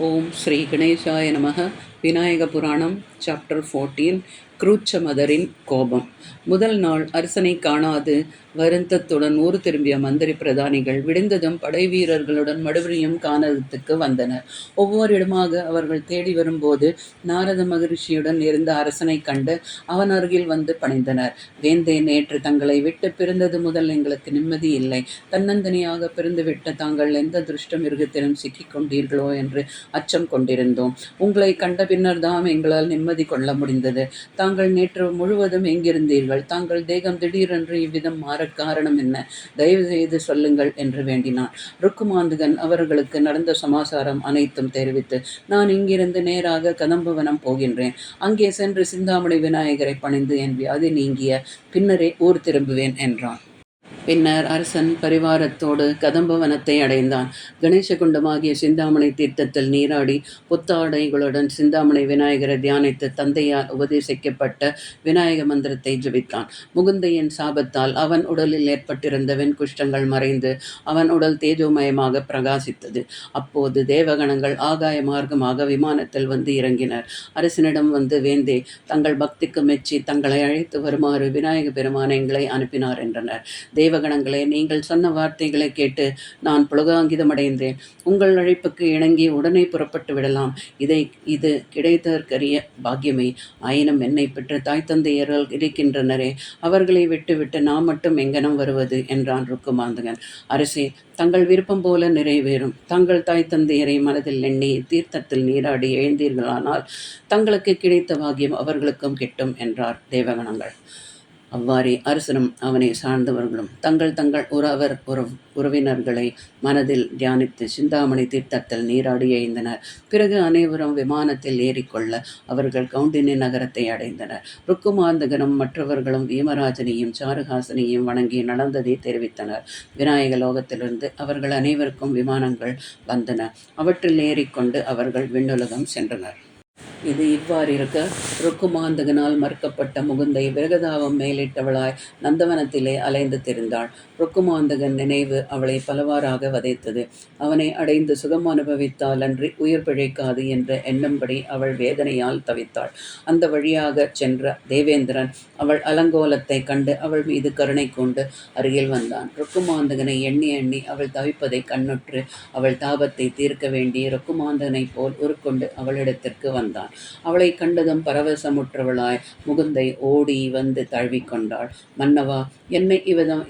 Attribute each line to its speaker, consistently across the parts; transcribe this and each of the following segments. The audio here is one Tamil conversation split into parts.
Speaker 1: ஓம் ஸ்ரீ கணேசாய நமக. விநாயக புராணம் சாப்டர் 14. கிருச்சமதரின் கோபம். முதல் நாள் அரசனை காணாது வருத்தத்துடன் ஊர் திரும்பிய மந்திரி பிரதானிகள் விடிந்ததும் படை வீரர்களுடன் மறுபடியும் கானகத்துக்கு வந்தனர். ஒவ்வொரு இடமாக அவர்கள் தேடி வரும்போது நாரத மகரிஷியுடன் இருந்த அரசனை கண்டு அவன் அருகில் வந்து பணிந்தனர். வேந்தே, நேற்று தங்களை விட்டு பிரிந்தது முதல் எங்களுக்கு நிம்மதி இல்லை. தன்னந்தனியாக பிரிந்துவிட்ட தாங்கள் எந்த திருஷ்ட மிருகத்திலும் சிக்கிக் கொண்டீர்களோ என்று அச்சம் கொண்டிருந்தோம். உங்களை கண்ட பின்னர் தான் எங்களால் நிம்மதி கொள்ள முடிந்தது. தாங்கள் நேற்று முழுவதும் எங்கிருந்தீர்கள்? தாங்கள் தேகம் திடீரென்று இவ்விதம் மாற காரணம் என்ன? தயவு செய்து சொல்லுங்கள் என்று வேண்டினான். ருக்குமாந்தகன் அவர்களுக்கு நடந்த சமாசாரம் அனைத்தும் தெரிவித்து, நான் இங்கிருந்து நேராக கதம்பவனம் போகின்றேன். அங்கே சென்று சிந்தாமணி விநாயகரை பணிந்து என் வியாதி நீங்கிய பின்னரே ஊர் திரும்புவேன் என்றான். பின்னர் அரசன் பரிவாரத்தோடு கதம்பவனத்தை அடைந்தான். கணேசகுண்டமாகிய சிந்தாமணி தீர்த்தத்தில் நீராடி புத்தாடைகளுடன் சிந்தாமணி விநாயகரை தியானித்து தந்தையால் உபதேசிக்கப்பட்ட விநாயக மந்திரத்தை ஜபித்தான். முகுந்தையின் சாபத்தால் அவன் உடலில் ஏற்பட்டிருந்த வெண்குஷ்டங்கள் மறைந்து அவன் உடல் தேஜோமயமாக பிரகாசித்தது. அப்போது தேவகணங்கள் ஆகாய மார்க்கமாக விமானத்தில் வந்து இறங்கினர். அரசனிடம் வந்து, வேந்தே, தங்கள் பக்திக்கு மெச்சி தங்களை அழைத்து வருமாறு விநாயக பெருமான் எங்களை அனுப்பினார் என்றனர். தேவகணங்களே, நீங்கள் சொன்ன வார்த்தைகளை கேட்டு நான் புலகாங்கிதமடைந்தேன். உங்கள் அழைப்புக்கு இணங்கி உடனே புறப்பட்டு விடலாம். இது கிடைத்தற்கரிய பாக்கியமே. ஆயினும் என்னை பெற்ற தாய் தந்தையர்கள் இருக்கின்றனரே, அவர்களை விட்டுவிட்டு நான் மட்டும் எங்கனம் வருவது என்றான் ருக்குமாந்தகன். அரசே, தங்கள் விருப்பம் போல நிறைவேறும். தங்கள் தாய் தந்தையரை மனதில் எண்ணி தீர்த்தத்தில் நீராடி எழுந்தீர்களானால் தங்களுக்கு கிடைத்த பாக்கியம் அவர்களுக்கும் கிட்டும் என்றார் தேவகணங்கள். அவ்வாறே அரசனும் அவனை சார்ந்தவர்களும் தங்கள் உறவினர்களை மனதில் தியானித்து சிந்தாமணி தீர்த்தத்தில் நீராடி எழுந்தனர். பிறகு அனைவரும் விமானத்தில் ஏறிக்கொள்ள அவர்கள் கவுண்டினி நகரத்தை அடைந்தனர். ருக்குமாந்தகனும் மற்றவர்களும் வீமராஜனையும் சாருஹாசனையும் வணங்கி நடந்ததை தெரிவித்தனர். விநாயக லோகத்திலிருந்து அவர்கள் அனைவருக்கும் விமானங்கள் வந்தன. அவற்றில் ஏறிக்கொண்டு அவர்கள் விண்ணுலகம் சென்றனர். இது இவ்வாறு இருக்க, ருக்குமாந்தகனால் மறுக்கப்பட்ட முகுந்தை விரகதாபம் மேலிட்டவளாய் நந்தவனத்திலே அலைந்து திரிந்தாள். ருக்குமாந்தகன் நினைவு அவளை பலவாறாக வதைத்தது. அவனை அடைந்து சுகம் அனுபவித்தால் அன்றி உயிர் பிழைக்காது என்ற எண்ணும்படி அவள் வேதனையால் தவித்தாள். அந்த வழியாக சென்ற தேவேந்திரன் அவள் அலங்கோலத்தை கண்டு அவள் மீது கருணை கொண்டு அருகில் வந்தான். ருக்குமாந்தகனை எண்ணி எண்ணி அவள் தவிப்பதை கண்ணுற்று அவள் தாபத்தை தீர்க்க வேண்டி ருக்குமாந்தகனைப் போல் உருக்கொண்டு அவளிடத்திற்கு வந்தான். அவளை கண்டதும் பரவசமுற்றவளாய் முகுந்தை ஓடி வந்து தழுவிக்கொண்டாள். மன்னவா, என்னை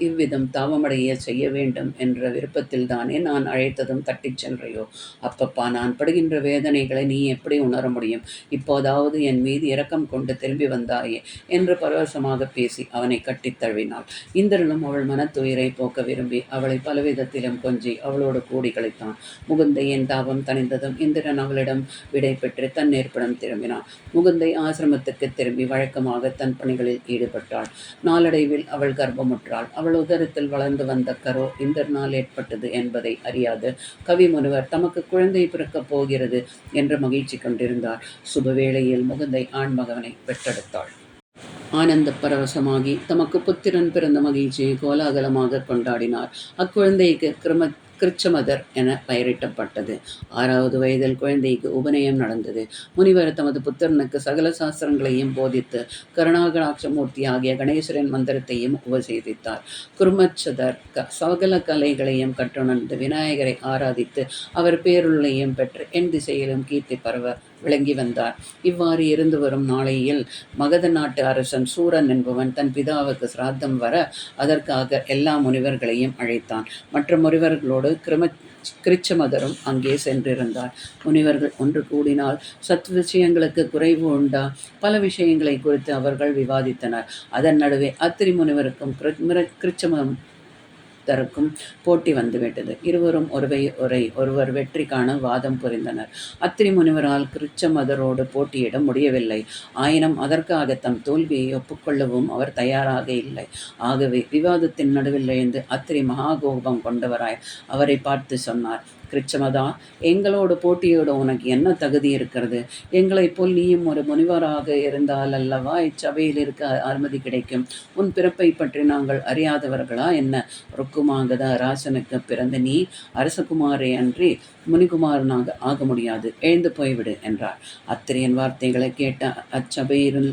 Speaker 1: இவ்விதம் தாவமடைய செய்ய வேண்டும் என்ற விருப்பத்தில்தானே நான் அழைத்ததும் தட்டிச் சென்றையோ? அப்பப்பா, நான் படுகின்ற வேதனைகளை நீ எப்படி உணர முடியும்? இப்போதாவது என் மீது இரக்கம் கொண்டு திரும்பி வந்தாயே என்று பரவசமாக பேசி அவனை கட்டித் தழுவினாள். இந்திரனும் அவள் மனத்துயிரை போக்க விரும்பி அவளை பலவிதத்திலும் கொஞ்சி அவளோடு கூடி கழித்தான். முகுந்தையின் தாபம் தணிந்ததும் இந்திரன் அவளிடம் விடை பெற்று தன் ஏற்படும் திரும்பினான். முகுந்தை ஆசிரமத்துக்கு திரும்பி வழக்கமாக தன் பணிகளில் ஈடுபட்டாள். நாளடைவில் அவள் கர்ப்பமுற்றாள். அவள் உதரத்தில் வளர்ந்து வந்த கரு இந்திரனால் ஏற்பட்டது என்பதை அறியாது கவி முனிவர் தமக்கு குழந்தை பிறக்கப் போகிறது என்று மகிழ்ச்சி கொண்டிருந்தார். சுபவேளையில் முகுந்தை ஆண்மகவனை பெற்றெடுத்தாள். ஆனந்த பரவசமாகி தமக்கு புத்திரன் பிறந்த மகிழ்ச்சியை கோலாகலமாக கொண்டாடினார். அக்குழந்தைக்கு கிருச்சமதர் என பெயரிட்டப்பட்டது. 6வது வயதில் குழந்தைக்கு உபநயம் நடந்தது. முனிவர் தமது புத்திரனுக்கு சகல சாஸ்திரங்களையும் போதித்து கருணாகடாட்சமூர்த்தி ஆகிய கணேசரின் மந்திரத்தையும் உபசேதித்தார். குருமச்சதர் சகல கலைகளையும் கற்றுணர்ந்து விநாயகரை ஆராதித்து அவர் பேருள்ளையும் பெற்று என் திசையிலும் கீர்த்தி பரவ விளங்கி வந்தார். இவ்வாறு இருந்து வரும் நாளையில் மகத நாட்டு அரசன் சூரன் என்பவன் தன் பிதாவுக்கு சிராத்தம் வர அதற்காக எல்லா முனிவர்களையும் அழைத்தான். மற்ற முனிவர்களோடு கிருச்சமதரும் அங்கே சென்றிருந்தார். முனிவர்கள் ஒன்று கூடினால் சத் விஷயங்களுக்கு குறைவு உண்டா? பல விஷயங்களை குறித்து அவர்கள் விவாதித்தனர். அதன் நடுவே அத்திரி முனிவருக்கும் கிருச்சமதருக்கும் போட்டி வந்துவிட்டது. இருவரும் ஒருவர் வெற்றி காண வாதம் புரிந்தனர். அத்திரி முனிவரால் கிருச்சமதரோடு போட்டியிட முடியவில்லை. ஆயினும் அதற்காக தம் தோல்வியை ஒப்புக்கொள்ளவும் அவர் தயாராக இல்லை. ஆகவே விவாதத்தின் நடுவில் எழுந்து அத்திரி மகாகோபம் கொண்டவராய் அவரை பார்த்து சொன்னார். கிருச்சமதா, எங்களோடு போட்டியோட உனக்கு என்ன தகுதி இருக்கிறது? எங்களைப் போல் நீயும் ஒரு முனிவராக இருந்தால் அல்லவா இச்சபையில் இருக்க அனுமதி கிடைக்கும். உன் பிறப்பை பற்றி நாங்கள் அறியாதவர்களா என்ன? ருக்குமாங்கத ராசனுக்கு பிறந்த நீ அரசகுமாரே அன்றி முனிகுமாரனாக ஆக முடியாது. எழுந்து போய்விடு என்றார். அத்திரியன் வார்த்தைகளை கேட்ட அச்சபையில்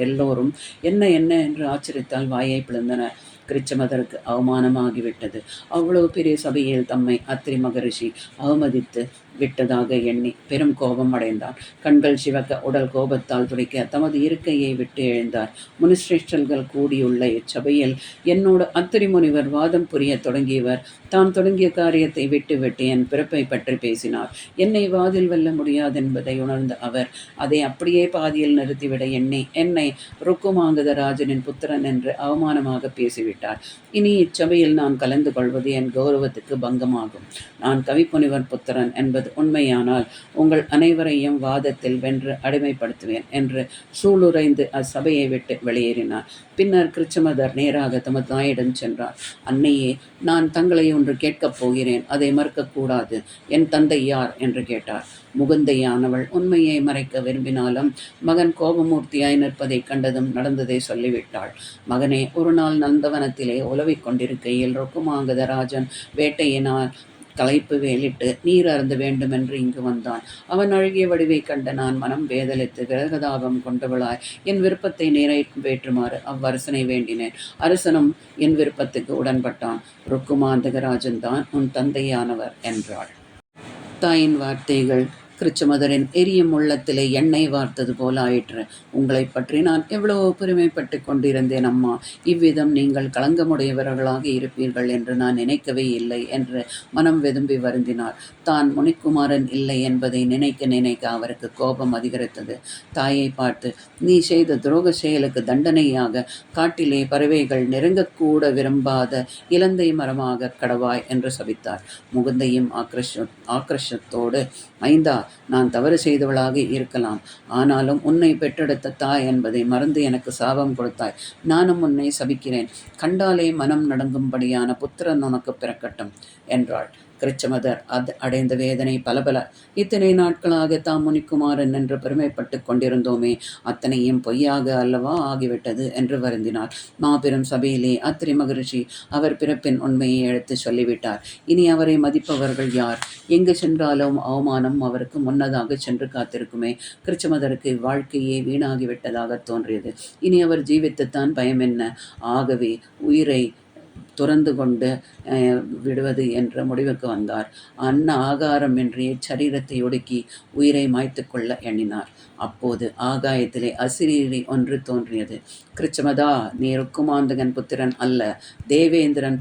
Speaker 1: எல்லோரும் என்ன என்ன என்று ஆச்சரியத்தால் வாயை பிளந்தனர். கிருச்சமதருக்கு அவமானமாகிவிட்டது. அவ்வளவு பெரிய சபையில் தம்மை அத்திரி மகரிஷி அவமதித்து விட்டதாக எண்ணி பெரும் கோபம் அடைந்தார். கண்கள் சிவக்க உடல் கோபத்தால் துடிக்க தமது இருக்கையை விட்டு எழுந்தார். முனிஸ்ரேஷ்டர்கள் கூடியுள்ள இச்சபையில் என்னோடு அத்திரி முனிவர் வாதம் புரிய தொடங்கியவர் தான் தொடங்கிய காரியத்தை விட்டுவிட்டு என் பிறப்பை பற்றி பேசினார். என்னை வாதில் வெல்ல முடியாதென்பதை உணர்ந்த அவர் அதை அப்படியே பாதியில் நிறுத்திவிட எண்ணி என்னை ருக்குமாங்கத ராஜனின் புத்திரன் என்று அவமானமாக பேசிவிட்டார். இனி இச்சபையில் நான் கலந்து கொள்வது என் கௌரவத்துக்கு பங்கமாகும். நான் கவிப்புனிவர் புத்திரன் என்பது உண்மையானால் உங்கள் அனைவரையும் வாதத்தில் வென்று அடிமைப்படுத்துவேன் என்று சூளுரைந்து அச்சபையை விட்டு வெளியேறினார். பின்னர் கிருச்சமதர் நேராக தமது தாயிடம் சென்றார். அன்னையே, நான் தங்களை ஒன்று கேட்கப் போகிறேன், அதை மறுக்கக்கூடாது. என் தந்தை யார் என்று கேட்டார். முகுந்தையானவள் உண்மையை மறைக்க விரும்பினாலும் மகன் கோபமூர்த்தியாய் நிற்பதைக் கண்டதும் நடந்ததை சொல்லிவிட்டாள். மகனே, ஒரு நாள் நந்தவனத்திலே உலவிக் கொண்டிருக்கையில் ருக்குமாங்கத ராஜன் வேட்டையினால் களைப்பு வேலிட்டு நீர் அருந்த வேண்டுமென்று இங்கு வந்தான். அவன் அழகிய வடிவை கண்ட நான் மனம் வேதலித்து விரகதாபம் கொண்டவளாய் என் விருப்பத்தை நிறைவேற்றுமாறு அவ்வரசனை வேண்டினேன். அரசனும் என் விருப்பத்துக்கு உடன்பட்டான். ருக்குமாந்தகராஜன் தான் உன் தந்தையானவர் என்றாள். தாயின் வார்த்தைகள் கிருச்சமதரின் எரியும் உள்ளத்திலே எண்ணெய் வார்த்தது போல ஆயிற்று. உங்களை பற்றி நான் எவ்வளவோ பெருமைப்பட்டு கொண்டிருந்தேன் அம்மா. இவ்விதம் நீங்கள் களங்கமுடையவர்களாக இருப்பீர்கள் என்று நான் நினைக்கவே இல்லை என்று மனம் வெதும்பி வருந்தினார். தான் முனிக்குமாரன் இல்லை என்பதை நினைக்க நினைக்க அவருக்கு கோபம் அதிகரித்தது. தாயை பார்த்து, நீ செய்த துரோக செயலுக்கு தண்டனையாக காட்டிலே பறவைகள் நெருங்கக்கூட விரும்பாத இலந்தை மரமாக கடவாய் என்று சபித்தார். முகுந்தையும் ஆக்ரோஷத்தோடு, ஐந்தா, நான் தவறு செய்தவளாக இருக்கலாம். ஆனாலும் உன்னை பெற்றெடுத்த தாய் என்பதை மறந்து எனக்கு சாபம் கொடுத்தாய். நானும் உன்னை சபிக்கிறேன். கண்டாலே மனம் நடுங்கும்படியான புத்திரன் உனக்கு பிறக்கட்டும் என்றாள். கிருச்சமதர் அடைந்த வேதனை பலபல. இத்தனை நாட்களாக தாம் முனிக்குமாரன் என்று பெருமைப்பட்டு கொண்டிருந்தோமே, அத்தனையும் பொய்யாக அல்லவா ஆகிவிட்டது என்று வருந்தினார். மாபெரும் சபையிலே அத்திரி மகரிஷி அவர் பிறப்பின் உண்மையை எடுத்து சொல்லிவிட்டார். இனி அவரை மதிப்பவர்கள் யார்? எங்கு சென்றாலும் அவமானம் அவருக்கு முன்னதாக சென்று காத்திருக்குமே. கிருச்சமதருக்கு வாழ்க்கையே வீணாகிவிட்டதாக தோன்றியது. இனி அவர் ஜீவித்துத்தான் பயம் என்ன? ஆகவே உயிரை துறந்து கொண்டு விடுவது என்ற முடிவுக்கு வந்தார். அன்ன ஆகாரமின்றி சரீரத்தை ஒடுக்கி உயிரை மாய்த்து கொள்ள எண்ணினார். அப்போது ஆகாயத்திலே அசிரீரி ஒன்று தோன்றியது. கிருச்சமதா, நீ ருக்குமாந்தகன் புத்திரன் அல்ல, தேவேந்திரன்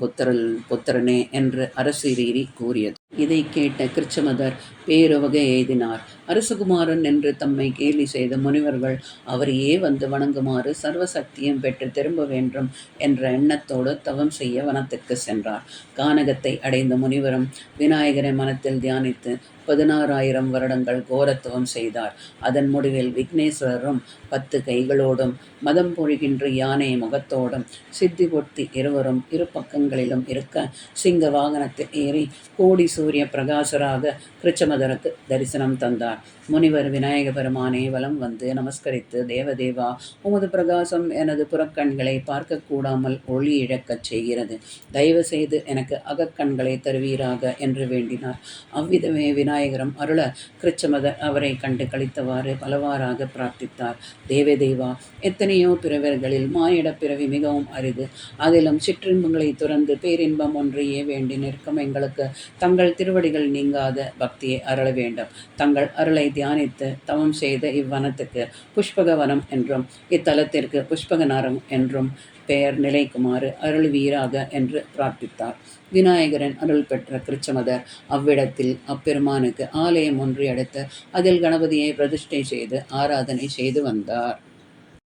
Speaker 1: புத்திரனே என்று அரசிரீரி கூறியது. இதை கேட்ட கிருச்சமதர் பேருவகை எய்தினார். அரசகுமாரன் என்று தம்மை கேலி செய்த முனிவர்கள் அவரையே வந்து வணங்குமாறு சர்வசக்தியும் பெற்று திரும்ப வேண்டும் என்ற எண்ணத்தோடு தவம் செய்ய வனத்துக்கு சென்றார். கானகத்தை அடைந்த முனிவரும் விநாயகரை மனத்தில் தியானித்து 16,000 வருடங்கள் கோரத்துவம் செய்தார். அதன் முடிவில் விக்னேஸ்வரரும் 10 கைகளோடும் மதம் பொழிகின்ற யானை முகத்தோடும் சித்தி பொத்தி இருவரும் இரு பக்கங்களிலும் இருக்க சிங்க வாகனத்தில் ஏறி கோடி சூரிய பிரகாசராக கிருச்சமதருக்கு தரிசனம் தந்தார். முனிவர் விநாயக பெருமானை வலம் வந்து நமஸ்கரித்து, தேவதேவா, உமது பிரகாசம் எனது புறக்கண்களை பார்க்க கூடாமல் ஒளி இழக்கச் செய்கிறது. தயவு செய்து எனக்கு அகக்கண்களை தருவீராக என்று வேண்டினார். அவ்விதமே விநாயகரும் அருள கிருச்சமதர் அவரை கண்டு கழித்தவாறு பலவாறாக பிரார்த்தித்தார். தேவதேவா, எத்தனையோ பிறவர்களில் மானிட பிறவி மிகவும் அரிது. அதிலும் சிற்றின்பங்களை துறந்து பேரின்பம் ஒன்றையே வேண்டி நிற்கும் எங்களுக்கு தங்கள் திருவடிகள் நீங்காத பக்தியை அருள வேண்டும். தங்கள் அருளை தியானித்து தவம் செய்த இவ்வனத்துக்கு புஷ்பகவனம் என்றும் இத்தலத்திற்கு புஷ்பகநரம் என்றும் பெயர் நிலைக்குமாறு அருள்வீராக என்று பிரார்த்தித்தார். விநாயகரின் அருள் பெற்ற கிருச்சமதர் அவ்விடத்தில் அப்பெருமானுக்கு ஆலயம் ஒன்று எடுத்து அதில் கணபதியை பிரதிஷ்டை செய்து ஆராதனை செய்து வந்தார்.